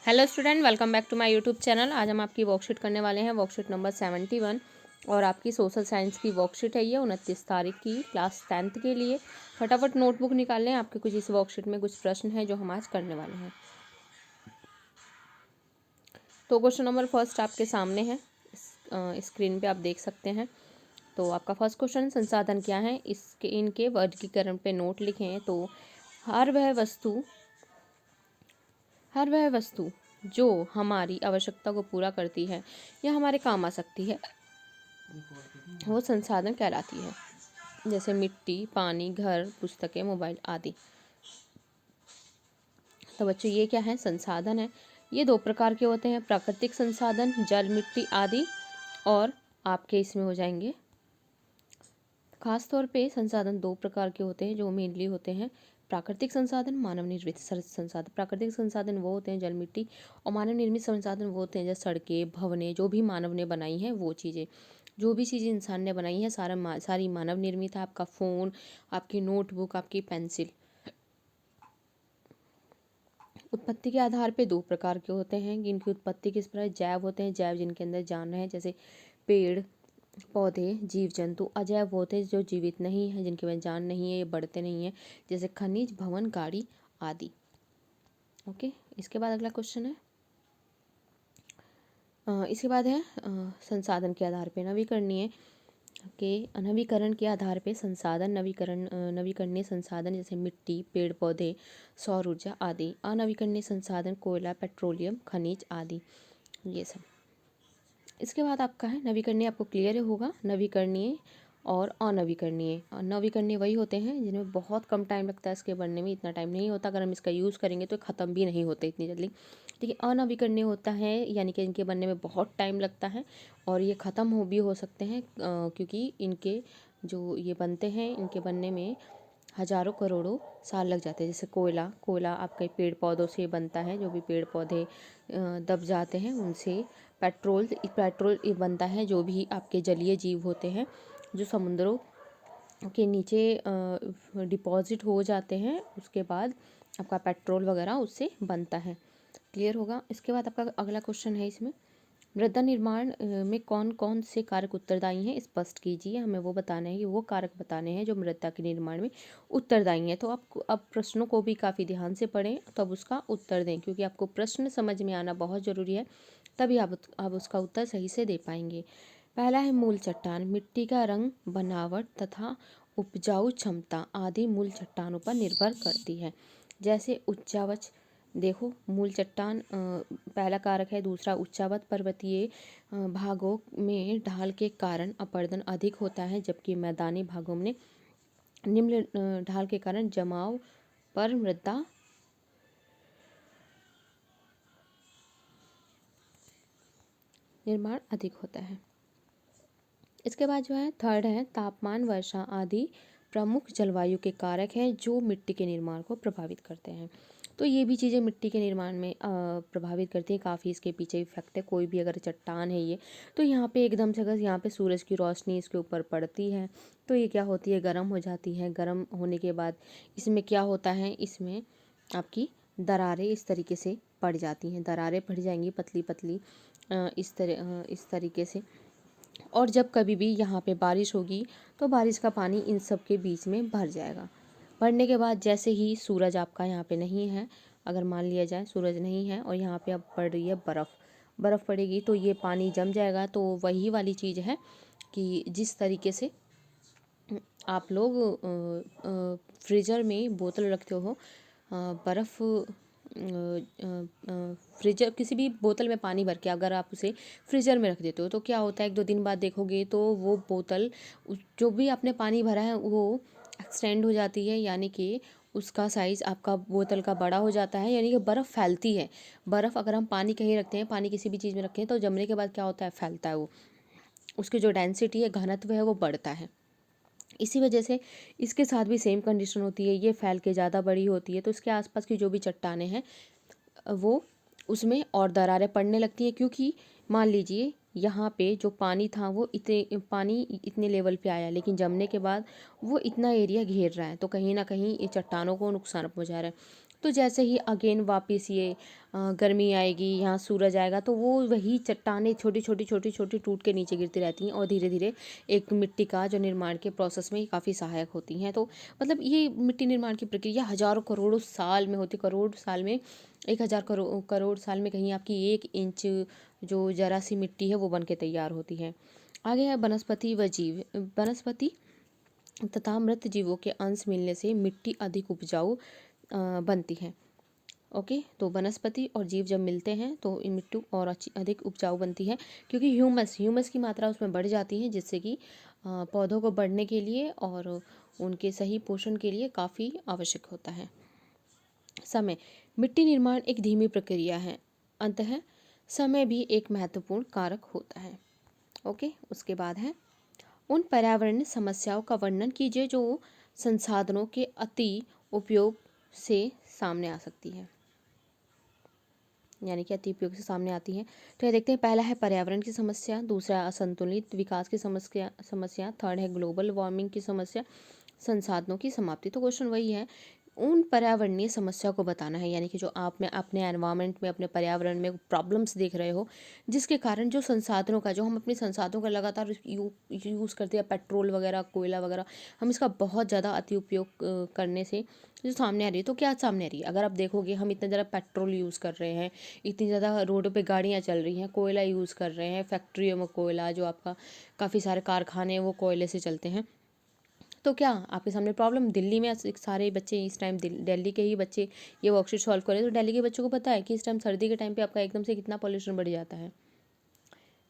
Hello student, welcome back to my YouTube channel. आज हम आपकी वर्कशीट करने वाले हैं, वर्कशीट नंबर 71 और आपकी सोशल साइंस की वर्कशीट है ये 29 तारीख की, क्लास 10th के लिए। फटाफट नोटबुक निकाल लें, आपके कुछ इस वर्कशीट में कुछ प्रश्न हैं जो हम आज करने वाले हैं। तो क्वेश्चन नंबर फर्स्ट आपके सामने है, स्क्रीन पे आप देख सकते हैं। तो आपका फर्स्ट क्वेश्चन, संसाधन क्या है, इसके इनके वर्गीकरण पे नोट लिखें। तो हर वह वस्तु जो हमारी आवश्यकता को पूरा करती है या हमारे काम आ सकती है वो संसाधन कहलाती है। जैसे मिट्टी, पानी, घर, पुस्तकें, मोबाइल आदि। तो बच्चों ये क्या है, संसाधन है। ये दो प्रकार के होते हैं, प्राकृतिक संसाधन जल, मिट्टी आदि, और आपके इसमें हो जाएंगे। खास तौर पे संसाधन दो प्रकार के होते हैं जो मेनली होते हैं, प्राकृतिक संसाधन, मानव निर्मित संसाधन। प्राकृतिक संसाधन वो होते हैं जल, मिट्टी, और मानव निर्मित संसाधन वो होते हैं जैसे सड़कें, भवनें, जो भी मानव ने बनाई हैं वो चीज़ें। जो भी चीज़ें इंसान ने बनाई है सारी मानव निर्मित है। आपका फ़ोन, आपकी नोटबुक, आपकी पेंसिल। उत्पत्ति के आधार पे दो प्रकार के होते हैं, जिनकी उत्पत्ति किस प्रकार, जैव होते हैं, जैव जिनके अंदर जान है, जैसे पेड़ पौधे, जीव जंतु। अजैव वो होते हैं जो जीवित नहीं है, जिनके में जान नहीं है, ये बढ़ते नहीं है, जैसे खनिज, भवन, गाड़ी आदि। ओके, इसके बाद अगला क्वेश्चन है, इसके बाद है संसाधन के आधार पे नवीकरणीय के नवीकरण के आधार पे संसाधन, नवीकरणीय संसाधन जैसे मिट्टी, पेड़ पौधे, सौर ऊर्जा आदि। अनवीकरणीय संसाधन कोयला, पेट्रोलियम, खनिज आदि, ये सब। इसके बाद आपका है नवीकरणीय, आपको क्लियर होगा, नवीकरणीय और अनवीकरणीय। नवीकरणीय वही होते हैं जिनमें बहुत कम टाइम लगता है, इसके बनने में इतना टाइम नहीं होता, अगर हम इसका यूज़ करेंगे तो ख़त्म भी नहीं होते इतनी जल्दी। लेकिन अनवीकरणीय होता है यानी कि इनके बनने में बहुत टाइम लगता है और ये ख़त्म हो सकते हैं, क्योंकि इनके जो ये बनते हैं, इनके बनने में हजारों करोड़ों साल लग जाते हैं। जैसे कोयला आपके पेड़ पौधों से बनता है, जो भी पेड़ पौधे दब जाते हैं उनसे। पेट्रोल ये बनता है जो भी आपके जलीय जीव होते हैं, जो समुद्रों के नीचे डिपॉजिट हो जाते हैं, उसके बाद आपका पेट्रोल वगैरह उससे बनता है। क्लियर होगा। इसके बाद आपका अगला क्वेश्चन है, इसमें मृदा निर्माण में कौन कौन से कारक उत्तरदायी हैं, स्पष्ट कीजिए। हमें वो बताना है कि वो कारक बताने हैं जो मृदा के निर्माण में उत्तरदायी हैं। तो आप अब प्रश्नों को भी काफ़ी ध्यान से पढ़ें, तब उसका उत्तर दें, क्योंकि आपको प्रश्न समझ में आना बहुत ज़रूरी है, तभी आप उसका उत्तर सही से दे पाएंगे। पहला है मूल चट्टान। मिट्टी का रंग, बनावट तथा उपजाऊ क्षमता आदि मूल चट्टानों पर निर्भर करती है। जैसे उच्चावच, देखो मूल चट्टान पहला कारक है। दूसरा, उच्चावत पर्वतीय भागों में ढाल के कारण अपरदन अधिक होता है, जबकि मैदानी भागों में निम्न ढाल के कारण जमाव पर मृदा निर्माण अधिक होता है। इसके बाद जो है थर्ड है, तापमान, वर्षा आदि प्रमुख जलवायु के कारक हैं जो मिट्टी के निर्माण को प्रभावित करते हैं। तो ये भी चीज़ें मिट्टी के निर्माण में प्रभावित करती हैं काफ़ी। इसके पीछे इफेक्ट है, कोई भी अगर चट्टान है ये, तो यहाँ पे एकदम से अगर यहाँ पे सूरज की रोशनी इसके ऊपर पड़ती है तो ये क्या होती है, गर्म हो जाती है। गर्म होने के बाद इसमें क्या होता है, इसमें आपकी दरारें इस तरीके से पड़ जाती हैं, दरारें पड़ जाएंगी पतली पतली इस तरीके से। और जब कभी भी यहाँ पे बारिश होगी तो बारिश का पानी इन सब के बीच में भर जाएगा। भरने के बाद जैसे ही सूरज आपका यहाँ पे नहीं है, अगर मान लिया जाए सूरज नहीं है और यहाँ पे अब पड़ रही है बर्फ़ पड़ेगी, तो ये पानी जम जाएगा। तो वही वाली चीज़ है कि जिस तरीके से आप लोग फ्रीज़र में बोतल रखते हो, बर्फ़ फ्रीजर, किसी भी बोतल में पानी भर के अगर आप उसे फ्रीज़र में रख देते हो तो क्या होता है, 1-2 दिन बाद देखोगे तो वो बोतल जो भी आपने पानी भरा है वो एक्सटेंड हो जाती है, यानी कि उसका साइज़ आपका बोतल का बड़ा हो जाता है, यानी कि बर्फ़ फैलती है। बर्फ़ अगर हम पानी कहीं रखते हैं, पानी किसी भी चीज़ में रखते हैं, तो जमने के बाद क्या होता है, फैलता है वो, उसकी जो डेंसिटी है, घनत्व है, वो बढ़ता है। इसी वजह से इसके साथ भी सेम कंडीशन होती है, ये फैल के ज़्यादा बड़ी होती है, तो इसके आसपास की जो भी चट्टानें हैं वो उसमें और दरारें पड़ने लगती हैं, क्योंकि मान लीजिए यहाँ पे जो पानी था वो पानी इतने लेवल पे आया, लेकिन जमने के बाद वो इतना एरिया घेर रहा है, तो कहीं ना कहीं ये चट्टानों को नुकसान पहुँचा रहा है। तो जैसे ही अगेन वापस ये गर्मी आएगी, यहाँ सूरज आएगा, तो वो वही चट्टानें छोटी छोटी छोटी छोटी टूट के नीचे गिरती रहती हैं और धीरे धीरे एक मिट्टी का जो निर्माण के प्रोसेस में काफ़ी सहायक होती हैं। तो मतलब ये मिट्टी निर्माण की प्रक्रिया हजारों करोड़ों साल में होती, करोड़ साल में, 1,000 करोड़ साल में कहीं आपकी 1 इंच जो जरा सी मिट्टी है वो बन के तैयार होती है। आगे है वनस्पति व जीव। वनस्पति तथा मृत जीवों के अंश मिलने से मिट्टी अधिक उपजाऊ बनती है। ओके, तो वनस्पति और जीव जब मिलते हैं तो ये मिट्टी और अधिक उपजाऊ बनती है, क्योंकि ह्यूमस की मात्रा उसमें बढ़ जाती है, जिससे कि पौधों को बढ़ने के लिए और उनके सही पोषण के लिए काफ़ी आवश्यक होता है। समय। मिट्टी निर्माण एक धीमी प्रक्रिया है, अंततः समय भी एक महत्वपूर्ण कारक होता है। ओके, उसके बाद है उन पर्यावरणीय समस्याओं का वर्णन कीजिए जो संसाधनों के अति उपयोग से सामने आ सकती है, यानी कि अति उपयोग से सामने आती हैं। तो ये देखते हैं, पहला है पर्यावरण की समस्या, दूसरा असंतुलित विकास की समस्या, थर्ड है ग्लोबल वार्मिंग की समस्या, संसाधनों की समाप्ति। तो क्वेश्चन वही है, उन पर्यावरणीय समस्या को बताना है, यानी कि जो आप में अपने एनवायरनमेंट में, अपने पर्यावरण में प्रॉब्लम्स देख रहे हो, जिसके कारण जो संसाधनों का, जो हम अपने संसाधनों का लगातार यूज़ करते हैं, पेट्रोल वगैरह, कोयला वगैरह, हम इसका बहुत ज़्यादा अति उपयोग करने से जो सामने आ रही है। तो क्या सामने आ रही है, अगर आप देखोगे हम इतना ज़्यादा पेट्रोल यूज़ कर रहे हैं, इतनी ज़्यादा रोडों पे गाड़ियाँ चल रही हैं, कोयला यूज़ कर रहे हैं, फैक्ट्रियों में कोयला, जो आपका काफ़ी सारे कारखाने वो कोयले से चलते हैं, तो क्या आपके सामने प्रॉब्लम, दिल्ली में सारे बच्चे इस टाइम, दिल्ली के ही बच्चे ये वर्कशीट सॉल्व करें, तो दिल्ली के बच्चों को पता है कि इस टाइम सर्दी के टाइम पे आपका एकदम से कितना पॉल्यूशन बढ़ जाता है,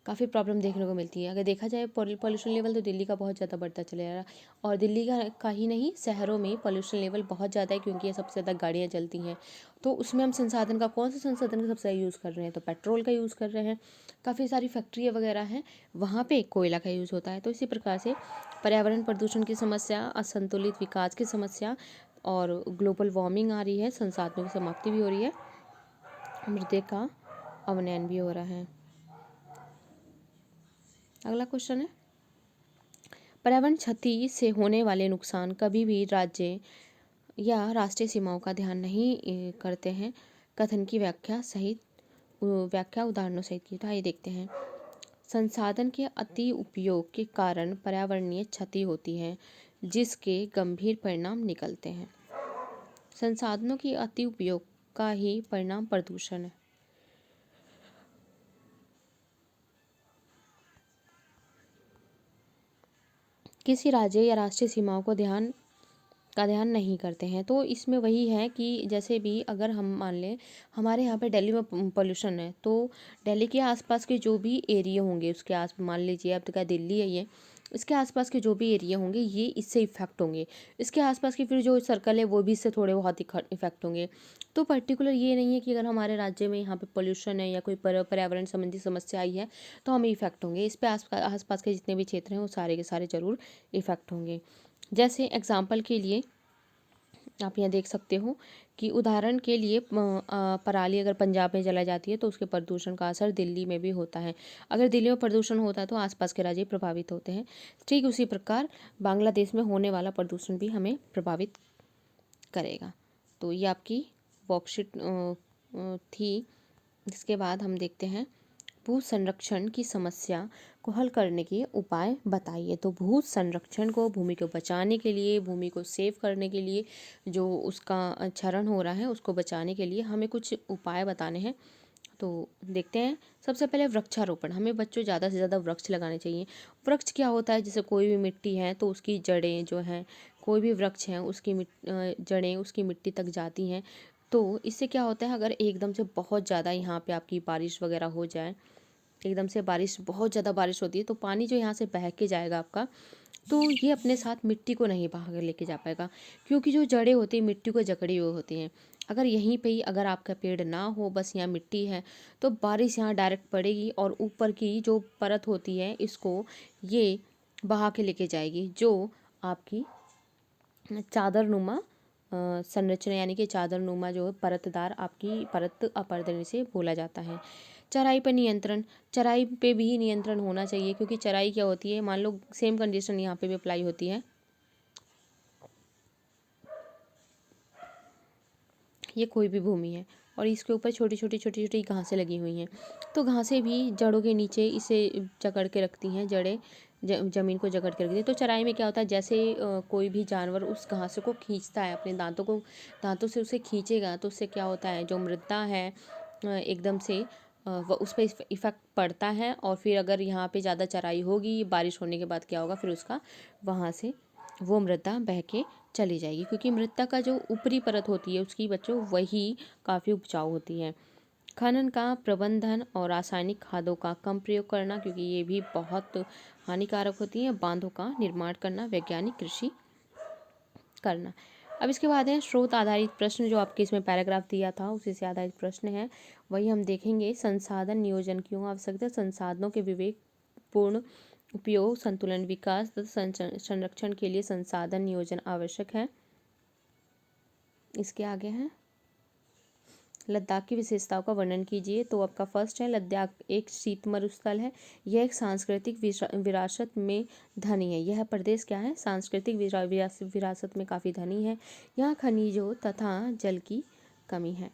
काफ़ी प्रॉब्लम देखने को मिलती है। अगर देखा जाए पॉल्यूशन लेवल, तो दिल्ली का बहुत ज़्यादा बढ़ता चला जा रहा है, और दिल्ली का ही नहीं, शहरों में पॉल्यूशन लेवल बहुत ज़्यादा है, क्योंकि ये सबसे ज़्यादा गाड़ियाँ चलती हैं। तो उसमें हम संसाधन का, कौन सा संसाधन का सबसे ज़्यादा यूज़ कर रहे हैं, तो पेट्रोल का यूज़ कर रहे हैं। काफ़ी सारी फैक्ट्रियाँ वगैरह हैं, वहाँ पे कोयला का यूज़ होता है। तो इसी प्रकार से पर्यावरण प्रदूषण की समस्या, असंतुलित विकास की समस्या, और ग्लोबल वार्मिंग आ रही है, संसाधनों की समाप्ति भी हो रही है, मृदा का अवनयन भी हो रहा है। अगला क्वेश्चन है, पर्यावरण क्षति से होने वाले नुकसान कभी भी राज्य या राष्ट्रीय सीमाओं का ध्यान नहीं करते हैं, कथन की व्याख्या उदाहरणों सहित की। तो आइए देखते हैं, संसाधन के अति उपयोग के कारण पर्यावरणीय क्षति होती है, जिसके गंभीर परिणाम निकलते हैं। संसाधनों की अति उपयोग का ही परिणाम प्रदूषण है। किसी राज्य या राष्ट्रीय सीमाओं को ध्यान नहीं करते हैं, तो इसमें वही है कि जैसे भी अगर हम मान लें हमारे यहाँ पे दिल्ली में पोल्यूशन है, तो दिल्ली के आसपास के जो भी एरिया होंगे, उसके आस, मान लीजिए अब तो क्या दिल्ली है ये, इसके आसपास के जो भी एरिया होंगे ये इससे इफ़ेक्ट होंगे, इसके आसपास के फिर जो सर्कल है वो भी इससे थोड़े बहुत इफेक्ट होंगे। तो पर्टिकुलर ये नहीं है कि अगर हमारे राज्य में यहाँ पे पोल्यूशन है या कोई पर्यावरण संबंधी समस्या आई है तो हमें इफेक्ट होंगे, इस पे आसपास के जितने भी क्षेत्र हैं वो सारे के सारे जरूर इफेक्ट होंगे। जैसे एग्जाम्पल के लिए आप यहाँ देख सकते हो कि उदाहरण के लिए पराली अगर पंजाब में जलाई जाती है तो उसके प्रदूषण का असर दिल्ली में भी होता है। अगर दिल्ली में प्रदूषण होता है तो आसपास के राज्य प्रभावित होते हैं। ठीक उसी प्रकार बांग्लादेश में होने वाला प्रदूषण भी हमें प्रभावित करेगा। तो ये आपकी वर्कशीट थी। इसके बाद हम देखते हैं, भू संरक्षण की समस्या को हल करने के उपाय बताइए। तो भू संरक्षण को, भूमि को बचाने के लिए, भूमि को सेव करने के लिए, जो उसका क्षरण हो रहा है उसको बचाने के लिए हमें कुछ उपाय बताने हैं। तो देखते हैं, सबसे पहले वृक्षारोपण। हमें बच्चों ज़्यादा से ज़्यादा वृक्ष लगाने चाहिए। वृक्ष क्या होता है, जैसे कोई भी मिट्टी है तो उसकी जड़ें जो हैं, कोई भी वृक्ष है उसकी जड़ें उसकी मिट्टी तक जाती हैं। तो इससे क्या होता है, अगर एकदम से बहुत ज़्यादा यहाँ पे आपकी बारिश वगैरह हो जाए, एकदम से बारिश, बहुत ज़्यादा बारिश होती है, तो पानी जो यहाँ से बह के जाएगा आपका, तो ये अपने साथ मिट्टी को नहीं बहा कर लेके जा पाएगा, क्योंकि जो जड़ें होती हैं मिट्टी को जकड़ी हुई होती हैं। अगर यहीं पे ही अगर आपका पेड़ ना हो, बस यहाँ मिट्टी है, तो बारिश यहाँ डायरेक्ट पड़ेगी और ऊपर की जो परत होती है इसको ये बहा के लेके जाएगी, जो आपकी चादरनुमा संरचना, यानी कि चादरनुमा जो परतदार आपकी परत अपरदन से बोला जाता है। चराई पर नियंत्रण, चराई पे भी नियंत्रण होना चाहिए, क्योंकि चराई क्या होती है, मान लो सेम कंडीशन यहाँ पे भी अप्लाई होती है। ये कोई भी भूमि है और इसके ऊपर छोटी छोटी छोटी छोटी घासें लगी हुई हैं। तो घासें भी जड़ों के नीचे इसे जकड़ के रखती हैं, जड़ें ज़मीन को जकड़ के रखती हैं। तो चराई में क्या होता है, जैसे कोई भी जानवर उस घास को खींचता है अपने दांतों से उसे खींचेगा, तो उससे क्या होता है, जो मृदा है एकदम से वो उस पर इफ़ेक्ट पड़ता है। और फिर अगर यहाँ पे ज़्यादा चराई होगी, बारिश होने के बाद क्या होगा, फिर उसका वहाँ से वो मृदा बह के चली जाएगी, क्योंकि मृदा का जो ऊपरी परत होती है उसकी बच्चों वही काफ़ी उपजाऊ होती है। खनन का प्रबंधन और रासायनिक खादों का कम प्रयोग करना, क्योंकि ये भी बहुत हानिकारक होती हैं। बांधों का निर्माण करना, वैज्ञानिक कृषि करना। अब इसके बाद है स्रोत आधारित प्रश्न, जो आपके इसमें पैराग्राफ दिया था उसी से आधारित प्रश्न है, वही हम देखेंगे। संसाधन नियोजन क्यों आवश्यक है? संसाधनों के विवेकपूर्ण उपयोग, संतुलन, विकास तथा संरक्षण के लिए संसाधन नियोजन आवश्यक है। इसके आगे है लद्दाख की विशेषताओं का वर्णन कीजिए। तो आपका फर्स्ट है, लद्दाख एक शीत मरुस्थल है। यह एक सांस्कृतिक विरासत में धनी है। यह प्रदेश क्या है, सांस्कृतिक विरासत में काफ़ी धनी है। यहाँ खनिजों तथा जल की कमी है।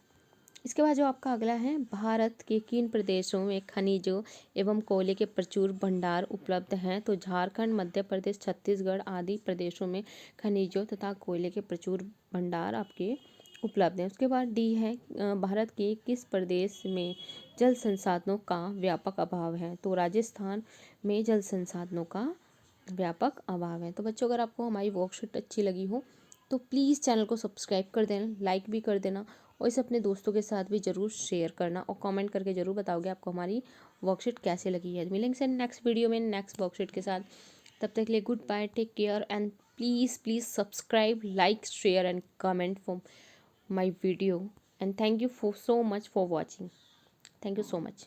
इसके बाद जो आपका अगला है, भारत के किन प्रदेशों में खनिजों एवं कोयले के प्रचुर भंडार उपलब्ध हैं? तो झारखंड, मध्य प्रदेश, छत्तीसगढ़ आदि प्रदेशों में खनिजों तथा कोयले के प्रचुर भंडार आपके उपलब्ध हैं। उसके बाद डी है, भारत के किस प्रदेश में जल संसाधनों का व्यापक अभाव है? तो राजस्थान में जल संसाधनों का व्यापक अभाव है। तो बच्चों, अगर आपको हमारी वर्कशीट अच्छी लगी हो तो प्लीज़ चैनल को सब्सक्राइब कर देना, लाइक भी कर देना और इसे अपने दोस्तों के साथ भी ज़रूर शेयर करना और कमेंट करके ज़रूर बताओगे आपको हमारी वर्कशीट कैसे लगी है। मिलेंगे से नेक्स्ट वीडियो में नेक्स्ट वर्कशीट के साथ। तब तक के लिए good bye, take care and please subscribe, like, share and comment for my video and thank you for so much for watching. Thank you so much.